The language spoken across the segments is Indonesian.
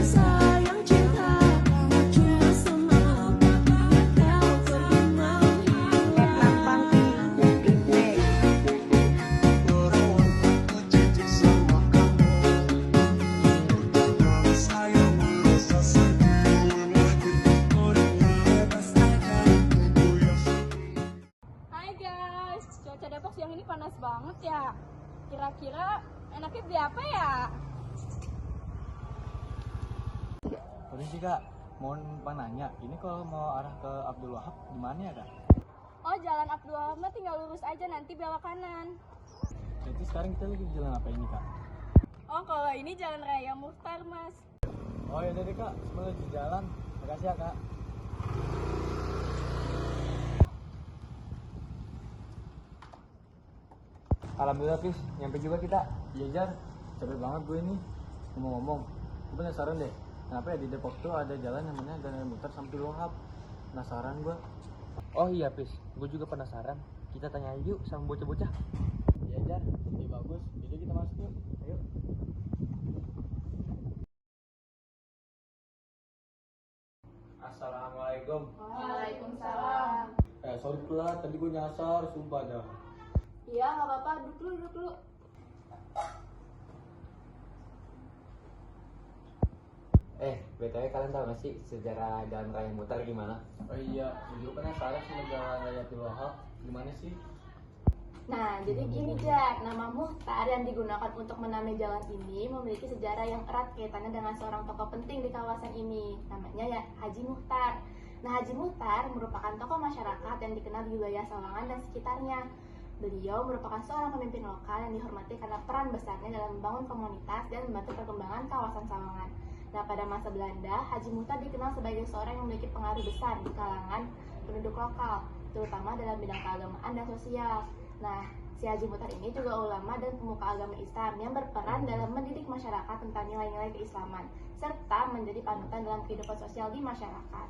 sayang cinta cuma semalam kau pergi menghilang. Hai guys, cuaca Depok siang ini panas banget ya. Kira-kira enaknya beli apa ya? Permisi kak, mohon nanya, ini kalau mau arah ke Abdul Wahab gimana ya kak? Oh, jalan Abdul Wahab mah tinggal lurus aja, nanti belok kanan. Jadi sekarang kita lagi di jalan apa ini kak? Oh, kalau ini jalan Raya Muchtar mas. Oh ya deh kak, semoga di jalan. Makasih ya kak. Alhamdulillah Pis, nyampe juga kita. Iya Jar, capek banget gue ini. Ngomong-ngomong, gue penasaran deh, kenapa ya di Depok tuh ada jalan yang namanya Jalan Raya Muchtar sampai Wahab. Penasaran gue. Oh iya Pis, gue juga penasaran. Kita tanya yuk sama bocah-bocah. Iya Jar, lebih bagus. Jadi kita masuk yuk. Ayo. Assalamualaikum. Waalaikumsalam. Sorry telat, tadi gue nyasar, sumpah dah. Iya, nggak apa-apa, duduk dulu. BTW kalian tahu gak sih sejarah Jalan Raya Muchtar gimana? Oh iya, gue penasaran sama Jalan Raya Abdul Wahab. Gimana sih? Nah, jadi gini Jack, nama Muchtar yang digunakan untuk menamai jalan ini memiliki sejarah yang erat kaitannya dengan seorang tokoh penting di kawasan ini. Namanya ya Haji Muchtar. Nah, Haji Muchtar merupakan tokoh masyarakat yang dikenal di wilayah Sawangan dan sekitarnya. Beliau merupakan seorang pemimpin lokal yang dihormati karena peran besarnya dalam membangun komunitas dan membantu perkembangan kawasan Sawangan. Nah, pada masa Belanda, Haji Muchtar dikenal sebagai seorang yang memiliki pengaruh besar di kalangan penduduk lokal, terutama dalam bidang keagamaan dan sosial. Nah, si Haji Muchtar ini juga ulama dan pemuka agama Islam yang berperan dalam mendidik masyarakat tentang nilai-nilai keislaman, serta menjadi panutan dalam kehidupan sosial di masyarakat.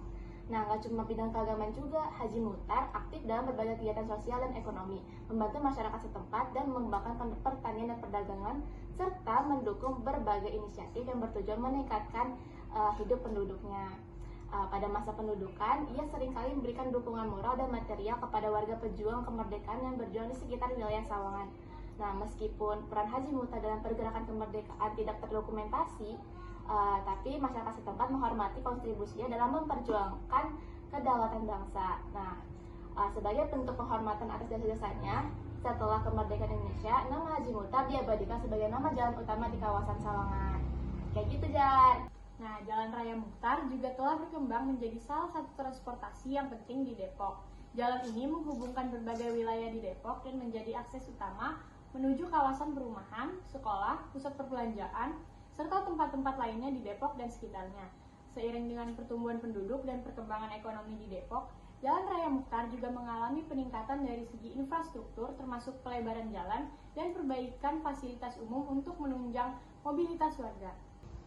Nah, nggak cuma bidang keagamaan juga, Haji Muchtar aktif dalam berbagai kegiatan sosial dan ekonomi, membantu masyarakat setempat dan mengembangkan pertanian dan perdagangan, serta mendukung berbagai inisiatif yang bertujuan meningkatkan hidup penduduknya. Pada masa pendudukan, ia seringkali memberikan dukungan moral dan material kepada warga pejuang kemerdekaan yang berjuang di sekitar wilayah Sawangan. Nah, meskipun peran Haji Muchtar dalam pergerakan kemerdekaan tidak terdokumentasi, tapi masyarakat setempat menghormati kontribusinya dalam memperjuangkan kedaulatan bangsa. Nah, sebagai bentuk penghormatan atas jasa-jasanya, setelah kemerdekaan Indonesia, nama Haji Muchtar diabadikan sebagai nama jalan utama di kawasan Sawangan. Kayak gitu, Jar. Nah, Jalan Raya Muchtar juga telah berkembang menjadi salah satu transportasi yang penting di Depok. Jalan ini menghubungkan berbagai wilayah di Depok dan menjadi akses utama menuju kawasan perumahan, sekolah, pusat perbelanjaan, serta tempat-tempat lainnya di Depok dan sekitarnya. Seiring dengan pertumbuhan penduduk dan perkembangan ekonomi di Depok, Jalan Raya Muchtar juga mengalami peningkatan dari segi infrastruktur termasuk pelebaran jalan dan perbaikan fasilitas umum untuk menunjang mobilitas warga.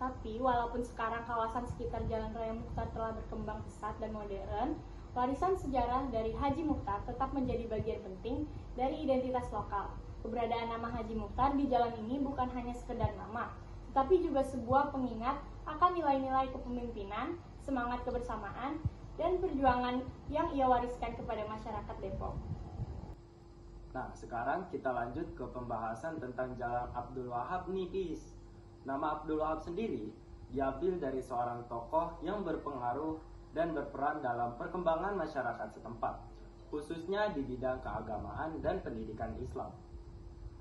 Tapi walaupun sekarang kawasan sekitar Jalan Raya Muchtar telah berkembang pesat dan modern, warisan sejarah dari Haji Muchtar tetap menjadi bagian penting dari identitas lokal. Keberadaan nama Haji Muchtar di jalan ini bukan hanya sekedar nama, tetapi juga sebuah pengingat akan nilai-nilai kepemimpinan, semangat kebersamaan, dan perjuangan yang ia wariskan kepada masyarakat Depok. Nah, sekarang kita lanjut ke pembahasan tentang Jalan Abdul Wahab nih, Pis. Nama Abdul Wahab sendiri diambil dari seorang tokoh yang berpengaruh dan berperan dalam perkembangan masyarakat setempat, khususnya di bidang keagamaan dan pendidikan Islam.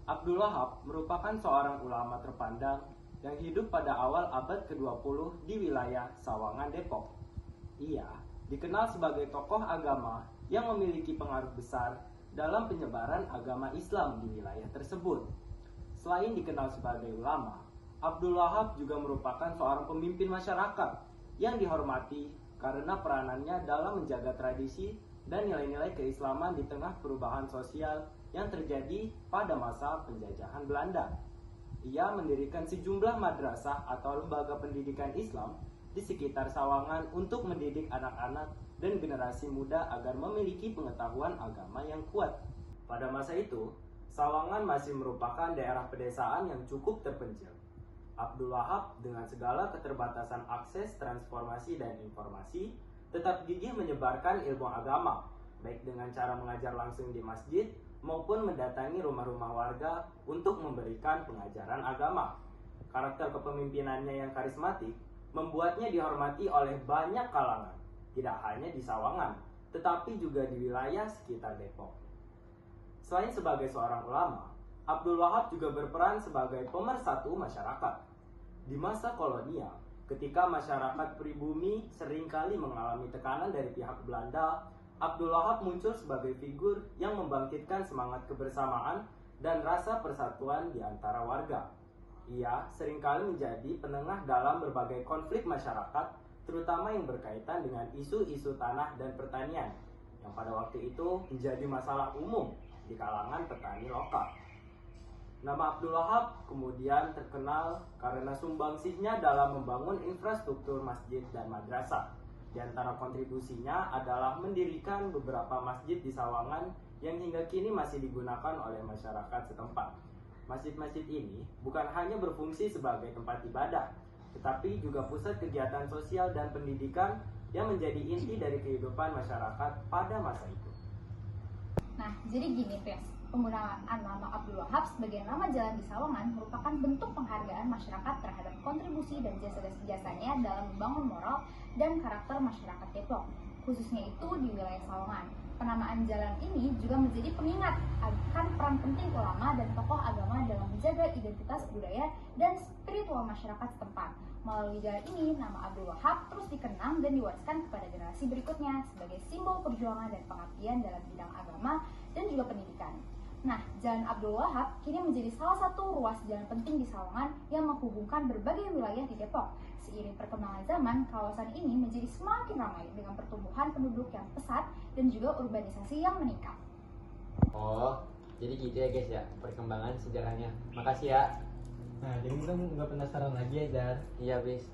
Abdul Wahab merupakan seorang ulama terpandang yang hidup pada awal abad ke-20 di wilayah Sawangan, Depok. Ia dikenal sebagai tokoh agama yang memiliki pengaruh besar dalam penyebaran agama Islam di wilayah tersebut. Selain dikenal sebagai ulama, Abdul Wahab juga merupakan seorang pemimpin masyarakat yang dihormati karena peranannya dalam menjaga tradisi dan nilai-nilai keislaman di tengah perubahan sosial yang terjadi pada masa penjajahan Belanda. Ia mendirikan sejumlah madrasah atau lembaga pendidikan Islam di sekitar Sawangan untuk mendidik anak-anak dan generasi muda agar memiliki pengetahuan agama yang kuat. Pada masa itu, Sawangan masih merupakan daerah pedesaan yang cukup terpencil. Abdul Wahab dengan segala keterbatasan akses, transformasi, dan informasi tetap gigih menyebarkan ilmu agama, baik dengan cara mengajar langsung di masjid maupun mendatangi rumah-rumah warga untuk memberikan pengajaran agama. Karakter kepemimpinannya yang karismatik membuatnya dihormati oleh banyak kalangan, tidak hanya di Sawangan, tetapi juga di wilayah sekitar Depok. Selain sebagai seorang ulama, Abdul Wahab juga berperan sebagai pemersatu masyarakat. Di masa kolonial, ketika masyarakat pribumi seringkali mengalami tekanan dari pihak Belanda, Abdul Wahab muncul sebagai figur yang membangkitkan semangat kebersamaan dan rasa persatuan di antara warga. Ia seringkali menjadi penengah dalam berbagai konflik masyarakat, terutama yang berkaitan dengan isu-isu tanah dan pertanian, yang pada waktu itu menjadi masalah umum di kalangan petani lokal. Nama Abdul Wahab kemudian terkenal karena sumbangsihnya dalam membangun infrastruktur masjid dan madrasah. Di antara kontribusinya adalah mendirikan beberapa masjid di Sawangan yang hingga kini masih digunakan oleh masyarakat setempat. Masjid-masjid ini bukan hanya berfungsi sebagai tempat ibadah, tetapi juga pusat kegiatan sosial dan pendidikan yang menjadi inti dari kehidupan masyarakat pada masa itu. Nah, jadi gini, Pes. Penggunaan nama Abdul Wahab sebagai nama jalan di Sawangan merupakan bentuk penghargaan masyarakat terhadap kontribusi dan jasa-jasanya dalam membangun moral dan karakter masyarakat Depok, khususnya itu di wilayah Sawangan. Penamaan jalan ini juga menjadi pengingat akan peran penting ulama dan tokoh agama dalam menjaga identitas budaya dan spiritual masyarakat setempat. Melalui jalan ini, nama Abdul Wahab terus dikenang dan diwariskan kepada generasi berikutnya sebagai simbol perjuangan dan pengabdian dalam bidang agama dan juga pendidikan. Nah, Jalan Abdul Wahab kini menjadi salah satu ruas jalan penting di Sawangan yang menghubungkan berbagai wilayah di Depok. Seiring perkembangan zaman, kawasan ini menjadi semakin ramai dengan pertumbuhan penduduk yang pesat dan juga urbanisasi yang meningkat. Oh, jadi gitu ya guys ya perkembangan sejarahnya. Makasih ya. Nah, jadi kita nggak penasaran lagi ya, Jar. Iya, bis.